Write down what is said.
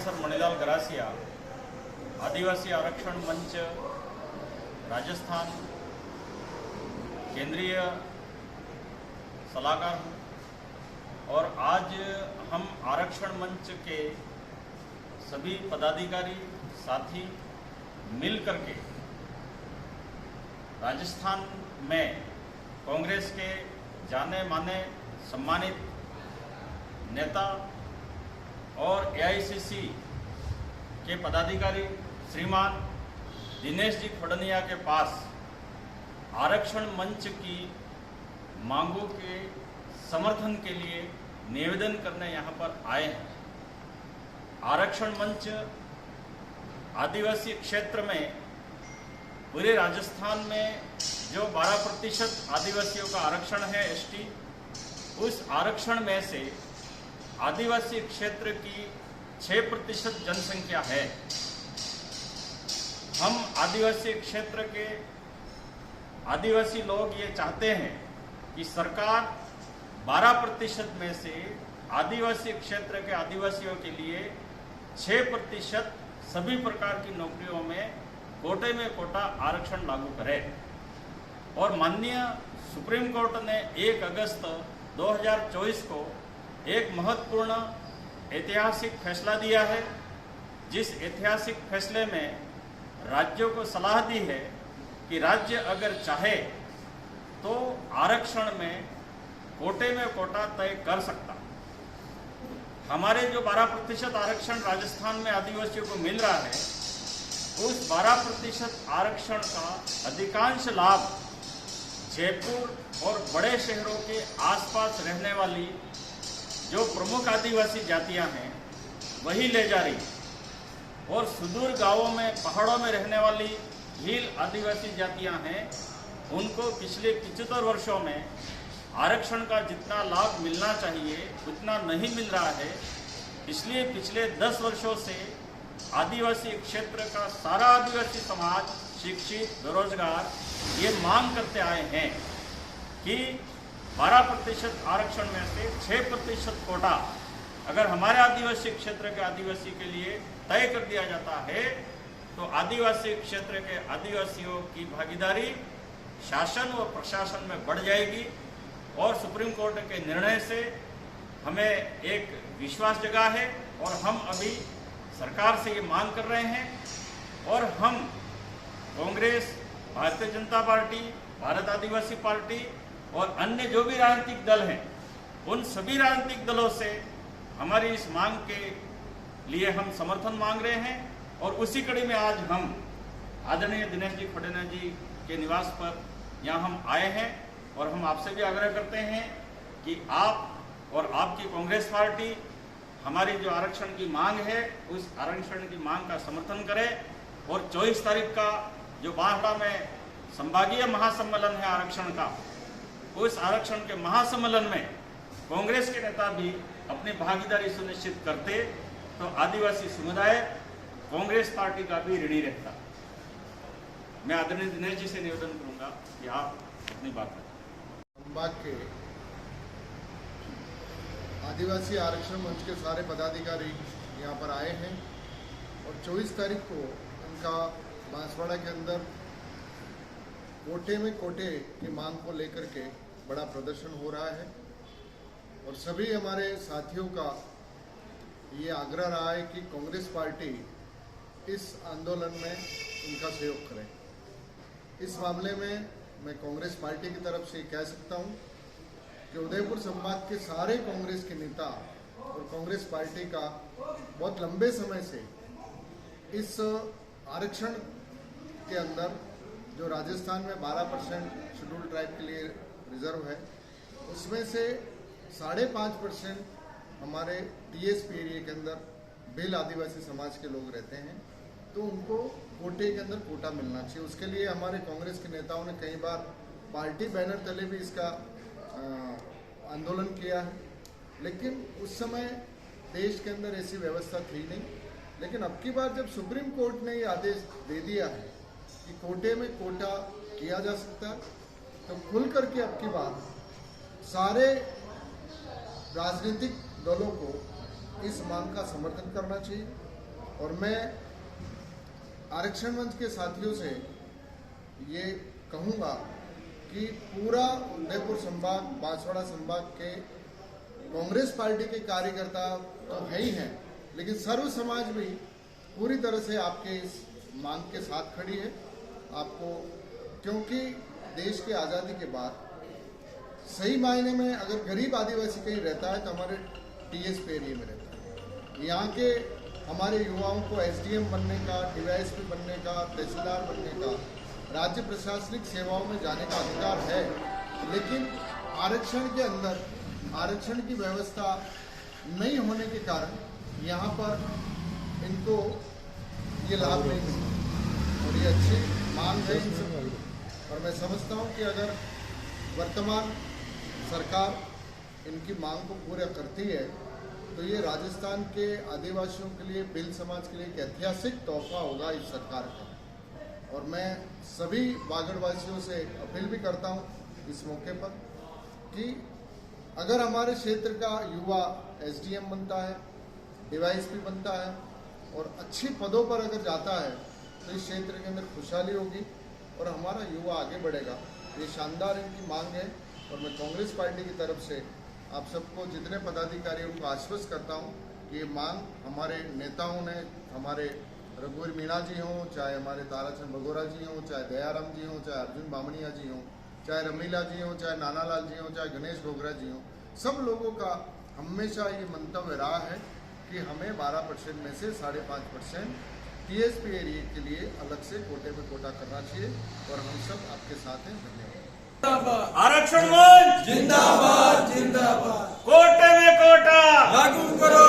Professor Manilal Garasia, आदिवासी आरक्षण मंच राजस्थान केंद्रीय सलाहकार हूँ और आज हम आरक्षण मंच के सभी पदाधिकारी साथी मिल करके राजस्थान में कांग्रेस के जाने माने सम्मानित नेता और एआईसीसी के पदाधिकारी श्रीमान दिनेश जी फडनिया के पास आरक्षण मंच की मांगों के समर्थन के लिए निवेदन करने यहाँ पर आए हैं। आरक्षण मंच आदिवासी क्षेत्र में पूरे राजस्थान में जो 12% आदिवासियों का आरक्षण है एसटी, उस आरक्षण में से आदिवासी क्षेत्र की 6% जनसंख्या है। हम आदिवासी क्षेत्र के आदिवासी लोग ये चाहते हैं कि सरकार 12% में से आदिवासी क्षेत्र के आदिवासियों के लिए 6% सभी प्रकार की नौकरियों में कोटे में कोटा आरक्षण लागू करे। और माननीय सुप्रीम कोर्ट ने 1 अगस्त 2024 को एक महत्वपूर्ण ऐतिहासिक फैसला दिया है, जिस ऐतिहासिक फैसले में राज्यों को सलाह दी है कि राज्य अगर चाहे तो आरक्षण में कोटे में कोटा तय कर सकता। हमारे जो 12% आरक्षण राजस्थान में आदिवासियों को मिल रहा है, उस 12% आरक्षण का अधिकांश लाभ जयपुर और बड़े शहरों के आसपास रहने वाली जो प्रमुख आदिवासी जातियां हैं वही ले जा रही, और सुदूर गांवों में पहाड़ों में रहने वाली भील आदिवासी जातियां हैं, उनको पिछले 75 वर्षों में आरक्षण का जितना लाभ मिलना चाहिए उतना नहीं मिल रहा है। इसलिए पिछले 10 वर्षों से आदिवासी क्षेत्र का सारा आदिवासी समाज, शिक्षित, बेरोजगार, ये मांग करते आए हैं कि 12% आरक्षण में से 6% कोटा अगर हमारे आदिवासी क्षेत्र के आदिवासी के लिए तय कर दिया जाता है तो आदिवासी क्षेत्र के आदिवासियों की भागीदारी शासन व प्रशासन में बढ़ जाएगी। और सुप्रीम कोर्ट के निर्णय से हमें एक विश्वास जगा है और हम अभी सरकार से ये मांग कर रहे हैं। और हम कांग्रेस, भारतीय जनता पार्टी, भारत आदिवासी पार्टी और अन्य जो भी राजनीतिक दल हैं, उन सभी राजनीतिक दलों से हमारी इस मांग के लिए हम समर्थन मांग रहे हैं। और उसी कड़ी में आज हम आदरणीय दिनेश जी फडनिया जी के निवास पर यहाँ हम आए हैं और हम आपसे भी आग्रह करते हैं कि आप और आपकी कांग्रेस पार्टी हमारी जो आरक्षण की मांग है उस आरक्षण की मांग का समर्थन करें। और 24 तारीख का जो बांसवाड़ा में संभागीय महासम्मेलन है आरक्षण का, उस आरक्षण के महासम्मेलन में कांग्रेस के नेता भी अपनी भागीदारी सुनिश्चित करते तो आदिवासी समुदाय कांग्रेस पार्टी का भी ऋणी रहता। मैं आदरणीय दिनेश जी से निवेदन करूंगा कि आप अपनी बात करें। संभाग के आदिवासी आरक्षण मंच के सारे पदाधिकारी यहाँ पर आए हैं और 24 तारीख को उनका बांसवाड़ा के अंदर कोटे में कोटे की मांग को लेकर के बड़ा प्रदर्शन हो रहा है। और सभी हमारे साथियों का ये आग्रह रहा है कि कांग्रेस पार्टी इस आंदोलन में उनका सहयोग करे। इस मामले में मैं कांग्रेस पार्टी की तरफ से कह सकता हूँ कि उदयपुर संभाग के सारे कांग्रेस के नेता और कांग्रेस पार्टी का बहुत लंबे समय से इस आरक्षण के अंदर जो राजस्थान में 12% शेड्यूल ट्राइब के लिए रिजर्व है, उसमें से 5.5% हमारे टीएसपी एरिया के अंदर भील आदिवासी समाज के लोग रहते हैं, तो उनको कोटे के अंदर कोटा मिलना चाहिए। उसके लिए हमारे कांग्रेस के नेताओं ने कई बार पार्टी बैनर तले भी इसका आंदोलन किया है, लेकिन उस समय देश के अंदर ऐसी व्यवस्था थी नहीं। लेकिन अब की बार जब सुप्रीम कोर्ट ने ये आदेश दे दिया है कि कोटे में कोटा किया जा सकता है, तो खुल करके अब की बार सारे राजनीतिक दलों को इस मांग का समर्थन करना चाहिए। और मैं आरक्षण मंच के साथियों से ये कहूँगा कि पूरा उदयपुर संभाग, बांसवाड़ा संभाग के कांग्रेस पार्टी के कार्यकर्ता तो है ही हैं, लेकिन सर्व समाज भी पूरी तरह से आपके इस मांग के साथ खड़ी है। आपको, क्योंकि देश की आज़ादी के बाद सही मायने में अगर गरीब आदिवासी कहीं रहता है तो हमारे टीएसपी एरिया में रहता है। यहाँ के हमारे युवाओं को एसडीएम बनने का, डीवाईएसपी बनने का, तहसीलदार बनने का, राज्य प्रशासनिक सेवाओं में जाने का अधिकार है, लेकिन आरक्षण के अंदर आरक्षण की व्यवस्था नहीं होने के कारण यहाँ पर इनको ये लाभ नहीं मिलता और ये अच्छी मांग है इन सब। और मैं समझता हूँ कि अगर वर्तमान सरकार इनकी मांग को पूरा करती है तो ये राजस्थान के आदिवासियों के लिए, भिल समाज के लिए एक ऐतिहासिक तोहफा होगा इस सरकार का। और मैं सभी बागड़वासियों से अपील भी करता हूँ इस मौके पर कि अगर हमारे क्षेत्र का युवा एसडीएम बनता है, डीवाईएसपी बनता है और अच्छी पदों पर अगर जाता है तो इस क्षेत्र के अंदर खुशहाली होगी और हमारा युवा आगे बढ़ेगा। ये शानदार इनकी मांग है और मैं कांग्रेस पार्टी की तरफ से आप सबको, जितने पदाधिकारियों को आश्वस्त करता हूँ कि ये मांग हमारे नेताओं ने, हमारे रघुवीर मीणा जी हों, चाहे हमारे ताराचंद बघोरा जी हों, चाहे दयाराम जी हों, चाहे अर्जुन बामणिया जी हों, चाहे रमीला जी हों, चाहे नानालाल जी हों, चाहे गणेश गोगरा जी हों, सब लोगों का हमेशा ये मंतव्य रहा है कि हमें 12% में से 5.5% टीएसपी एरिया के लिए अलग से कोटे में कोटा करना चाहिए और हम सब आपके साथ हैं। धन्यवाद। आरक्षण मंच जिंदाबाद जिंदाबाद, कोटे में कोटा लागू करो